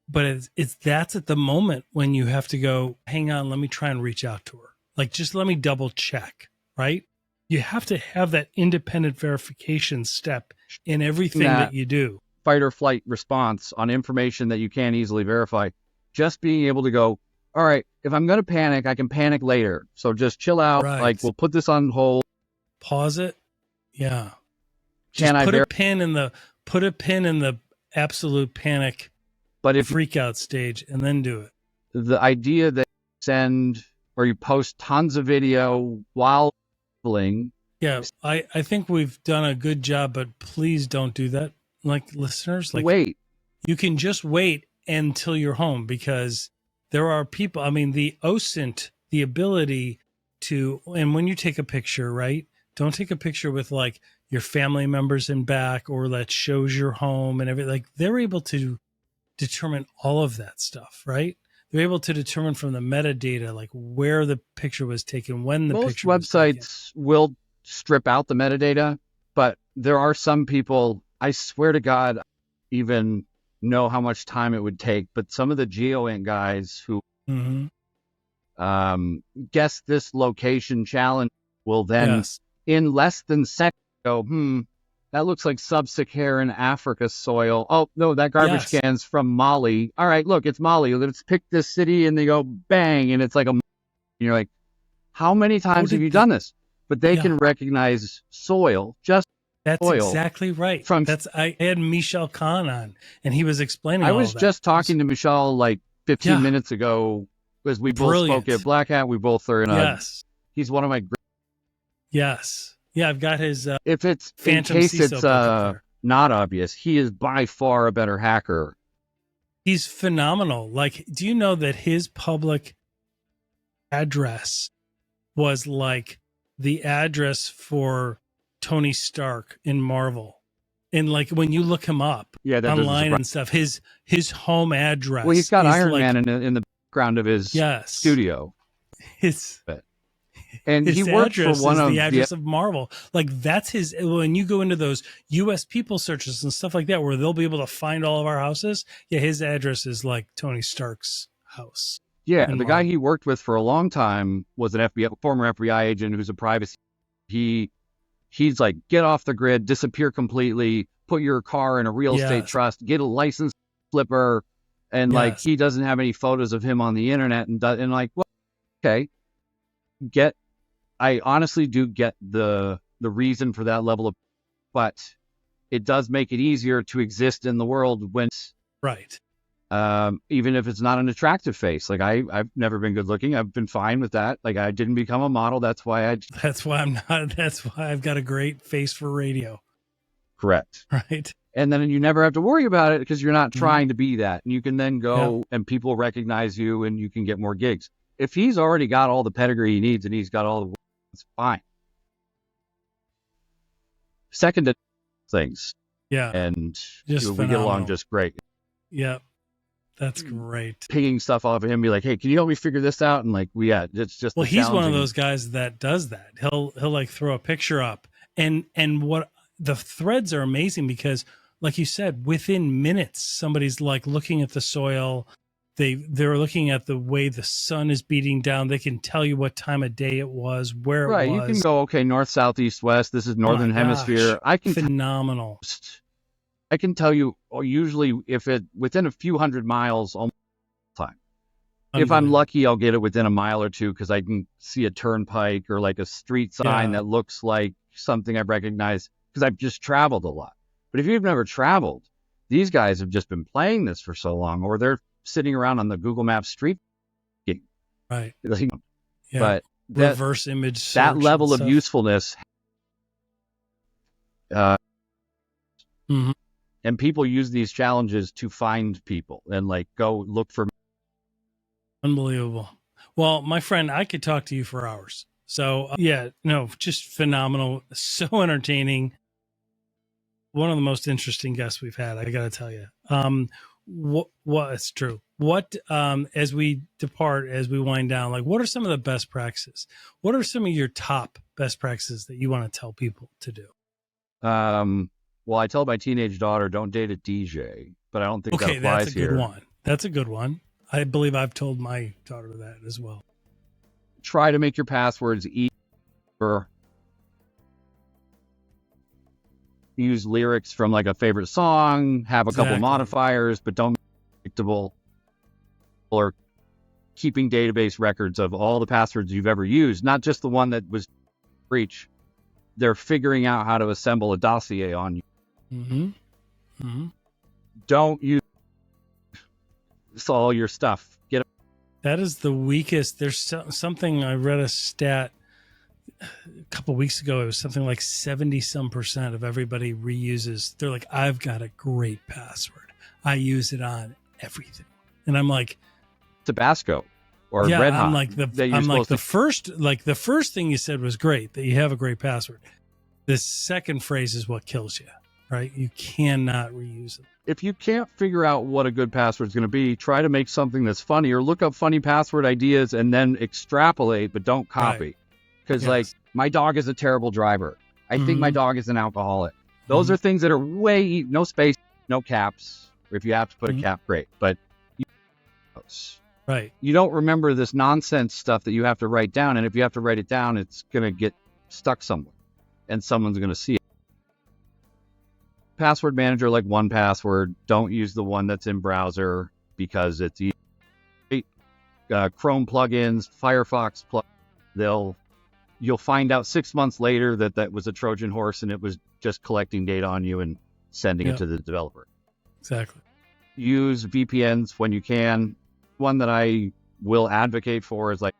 But that's at the moment when you have to go, hang on, let me try and reach out to her. Like, just let me double check, right? You have to have that independent verification step in everything that you do. Fight or flight response on information that you can't easily verify. Just being able to go, all right, if I'm going to panic, I can panic later. So just chill out. Right. Like, we'll put this on hold. Pause it. Yeah. Just put a pin in the absolute panic, but if freak out stage, and then do it. The idea that you send or you post tons of video while traveling. Yeah, I think we've done a good job, but please don't do that. Like, listeners, like, wait. You can just wait until you're home, because there are people, I mean, the OSINT, the ability to, and when you take a picture, right? Don't take a picture with like your family members in back or that shows your home and everything. Like they're able to determine all of that stuff, right? They're able to determine from the metadata, like where the picture was taken, when the Most picture was taken. websites will strip out the metadata, but there are some people, I swear to God, even know how much time it would take. But some of the GeoInt guys who guess this location challenge will then, in less than seconds, go, that looks like sub-Saharan Africa soil. Oh, no, that garbage can's from Mali. All right, look, it's Mali. Let's pick this city. And they go, bang, and it's like and you're like, how many times have you done this? But they can recognize soil, just That's soil. Exactly right. I had Michel Khan on, and he was explaining I all was that. just talking to Michel like 15 minutes ago, because we both spoke at Black Hat. We both are in a... He's one of my... Yeah, I've got his if it's Phantom in case CISO it's not obvious, he is by far a better hacker. He's phenomenal. Like, do you know that his public address was like the address for Tony Stark in Marvel? And like when you look him up online and stuff, his home address. Well, he's got Iron Man in the background of his studio. And his he worked for one of the address of Marvel. Like that's his. When you go into those U.S. people searches and stuff like that, where they'll be able to find all of our houses. Yeah, his address is like Tony Stark's house. Yeah, the guy he worked with for a long time was an former FBI agent who's a privacy. He's like, get off the grid, disappear completely, put your car in a real estate trust, get a license flipper, and like he doesn't have any photos of him on the internet, and like, well, okay, I honestly do get the reason for that level of, but it does make it easier to exist in the world when even if it's not an attractive face. Like I've never been good looking. I've been fine with that. Like I didn't become a model. That's why I'm not. That's why I've got a great face for radio. Correct. Right. And then you never have to worry about it because you're not trying to be that. And you can then go and people recognize you and you can get more gigs. If he's already got all the pedigree he needs and he's got all the, it's fine. Second to things. Yeah. And we get along just great. Yeah. That's great. Pinging stuff off of him, be like, hey, can you help me figure this out? And like, it's just, well, he's one of those guys that does that. He'll like throw a picture up and what the threads are amazing because like you said, within minutes, somebody's like looking at the soil. They're looking at the way the sun is beating down. They can tell you what time of day it was, where it was. Right. You can go, okay, north, south, east, west. This is northern hemisphere. Phenomenal. I can tell you usually if it within a few hundred miles all the time. If I'm lucky, I'll get it within a mile or two because I can see a turnpike or like a street sign that looks like something I've recognized because I've just traveled a lot. But if you've never traveled, these guys have just been playing this for so long, or they're sitting around on the Google Maps street. Right. But reverse image that level of usefulness. And people use these challenges to find people and like go look for. Unbelievable. Well, my friend, I could talk to you for hours. So just phenomenal. So entertaining. One of the most interesting guests we've had, I got to tell you. It's true. What, as we depart, as we wind down, like what are some of the best practices? What are some of your top best practices that you want to tell people to do? Well, I tell my teenage daughter, don't date a DJ, but I don't think that applies here. That's a good one. That's a good one. I believe I've told my daughter that as well. Try to make your passwords easy. Use lyrics from like a favorite song, have a couple modifiers, but don't be predictable. Or keeping database records of all the passwords you've ever used, not just the one that was breach. They're figuring out how to assemble a dossier on you. Don't use all your stuff. That is the weakest. There's something, I read a stat a couple weeks ago. It was something like 70% of everybody reuses. They're like, I've got a great password. I use it on everything. And I'm like, Tabasco or Yeah, Red I'm Hot. like the first thing you said was great, that you have a great password. The second phrase is what kills you, right? You cannot reuse it. If you can't figure out what a good password is going to be, try to make something that's funny, or look up funny password ideas and then extrapolate, but don't copy. Because like, my dog is a terrible driver. I think my dog is an alcoholic. Those are things that are no space, no caps. Or if you have to put a cap, great. But you don't remember this nonsense stuff that you have to write down. And if you have to write it down, it's going to get stuck somewhere and someone's going to see it. Password manager like 1Password. Don't use the one that's in browser because it's easy. Chrome plugins, Firefox plugins, you'll find out 6 months later that was a Trojan horse and it was just collecting data on you and sending it to the developer. Exactly. Use VPNs when you can. One that I will advocate for is like,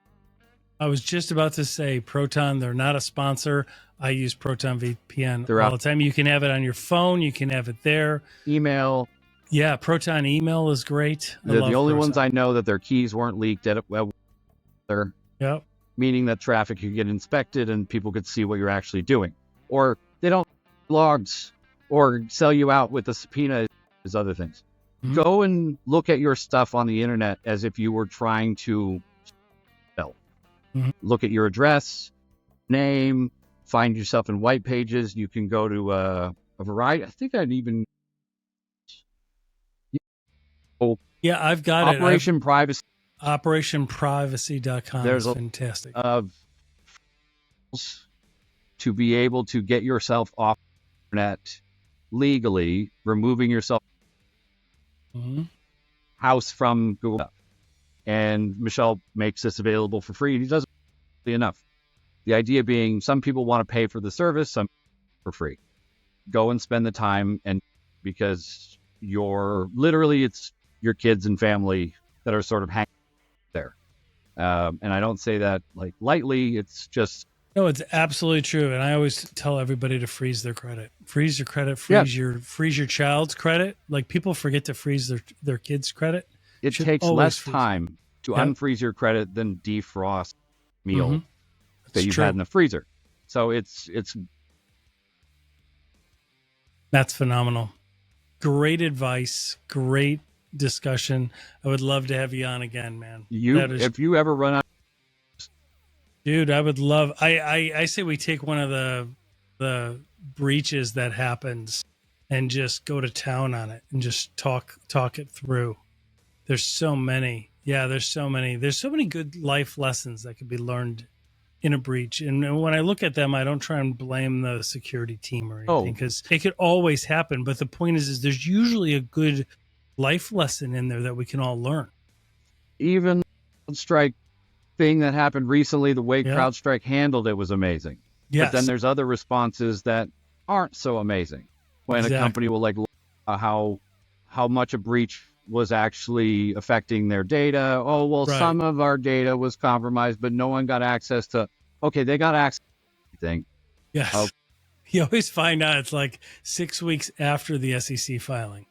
I was just about to say Proton. They're not a sponsor. I use Proton VPN all the time. You can have it on your phone. You can have it there. Email. Yeah, Proton email is great. The only ones I know that their keys weren't leaked at web. Yep. Meaning that traffic could get inspected and people could see what you're actually doing. Or they don't logs or sell you out with a subpoena as other things. Go and look at your stuff on the internet as if you were trying to sell. Look at your address, name, find yourself in white pages. You can go to a variety. I think I'd even... Yeah, I've got Operation Privacy. OperationPrivacy.com is fantastic. To be able to get yourself off the internet legally, removing yourself house from Google. And Michelle makes this available for free. He does it enough. The idea being, some people want to pay for the service, some for free. Go and spend the time, and because it's your kids and family that are sort of hanging there. And I don't say that like lightly. It's just... No, it's absolutely true. And I always tell everybody to freeze their credit. Freeze your credit, freeze your child's credit. Like, people forget to freeze their kids' credit. It takes less time to unfreeze your credit than defrost meal that you've had in the freezer. So it's that's phenomenal. Great advice, great discussion. I would love to have you on again, man. If you ever run out, dude, I would love. I say we take one of the breaches that happens and just go to town on it and just talk it through. There's so many. Yeah, there's so many good life lessons that could be learned in a breach. And when I look at them, I don't try and blame the security team or anything, because it could always happen. But the point is there's usually a good life lesson in there that we can all learn. Even CrowdStrike thing that happened recently, the way CrowdStrike handled it was amazing. Yes. But then there's other responses that aren't so amazing. When a company will look at how much a breach was actually affecting their data. Oh, well, some of our data was compromised, but no one got access to... Okay, they got access to everything. Yes. You always find out it's like 6 weeks after the SEC filing,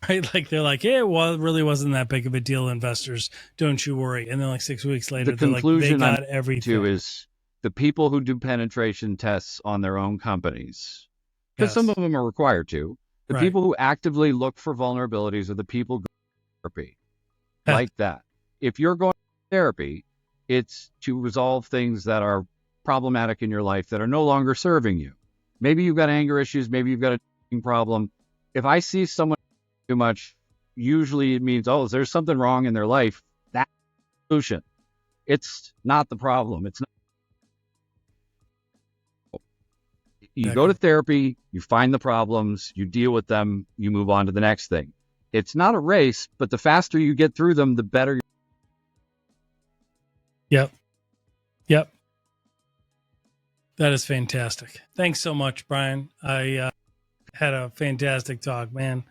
right? Like, they're like, yeah, well, it really wasn't that big of a deal, investors. Don't you worry. And then like 6 weeks later, the conclusion they got everything. Is the people who do penetration tests on their own companies, because some of them are required to, the people who actively look for vulnerabilities are the people therapy like that. If you're going to therapy, it's to resolve things that are problematic in your life that are no longer serving you. Maybe you've got anger issues, maybe you've got a drinking problem. If I see someone too much, usually it means, there's something wrong in their life. That's the solution. It's not the problem. It's not. You go to therapy, you find the problems, you deal with them, you move on to the next thing. It's not a race, but the faster you get through them, the better. Yep. That is fantastic. Thanks so much, Brian. I had a fantastic talk, man.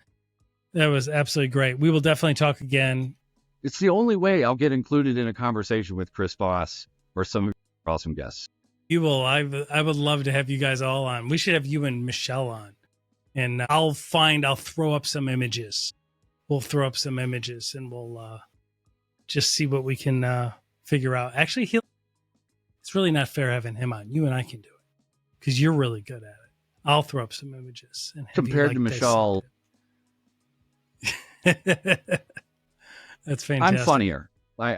That was absolutely great. We will definitely talk again. It's the only way I'll get included in a conversation with Chris Voss or some awesome guests. You will. I would love to have you guys all on. We should have you and Michelle on. And I'll throw up some images. We'll throw up some images and we'll just see what we can figure out. Actually, it's really not fair having him on. You and I can do it because you're really good at it. I'll throw up some images and have compared to Michelle. That's fantastic. I'm funnier.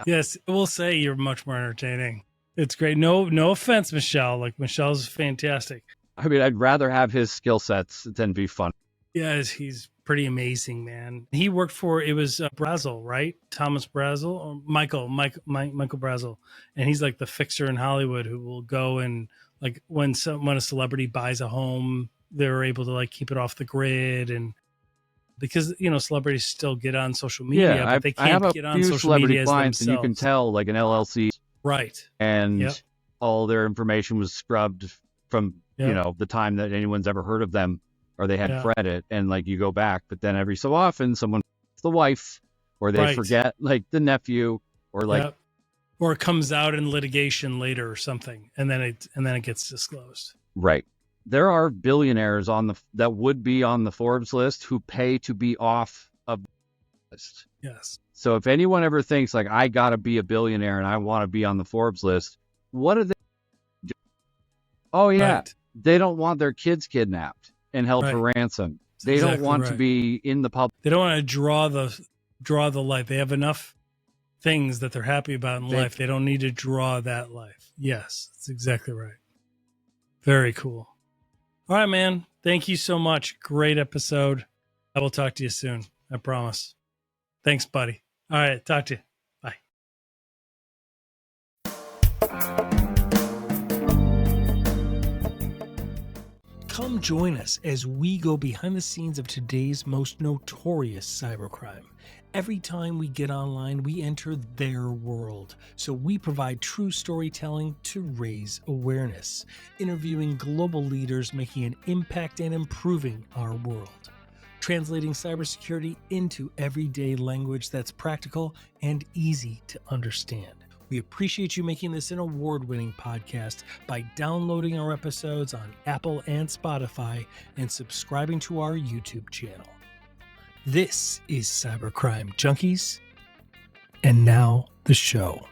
Yes, we'll say you're much more entertaining. It's great. No offense, Michelle. Like, Michelle's fantastic. I mean, I'd rather have his skill sets than be fun. Yeah, he's pretty amazing, man. He worked for, it was Brazel, right? Thomas Brazel or Michael Brazel. And he's like the fixer in Hollywood who will go and, like, when a celebrity buys a home, they're able to, like, keep it off the grid. And because, celebrities still get on social media, but they can't get on social media as themselves. And you can tell, like, an LLC. Right. And all their information was scrubbed from, the time that anyone's ever heard of them or they had credit. And, like, you go back, but then every so often someone, the wife, or they forget, like, the nephew, or like, or it comes out in litigation later or something, and then it gets disclosed. Right. There are billionaires that would be on the Forbes list who pay to be off of the list. Yes. So if anyone ever thinks, like, I got to be a billionaire and I want to be on the Forbes list, what do they do? Oh, yeah. Right. They don't want their kids kidnapped and held for ransom. They don't want to be in the public. They don't want to draw the life. They have enough things that they're happy about in life. They don't need to draw that life. Yes, that's exactly right. Very cool. All right, man. Thank you so much. Great episode. I will talk to you soon. I promise. Thanks, buddy. All right. Talk to you. Bye. Come join us as we go behind the scenes of today's most notorious cybercrime. Every time we get online, we enter their world. So we provide true storytelling to raise awareness, interviewing global leaders making an impact and improving our world. Translating cybersecurity into everyday language that's practical and easy to understand. We appreciate you making this an award-winning podcast by downloading our episodes on Apple and Spotify and subscribing to our YouTube channel. This is Cybercrime Junkies, and now the show.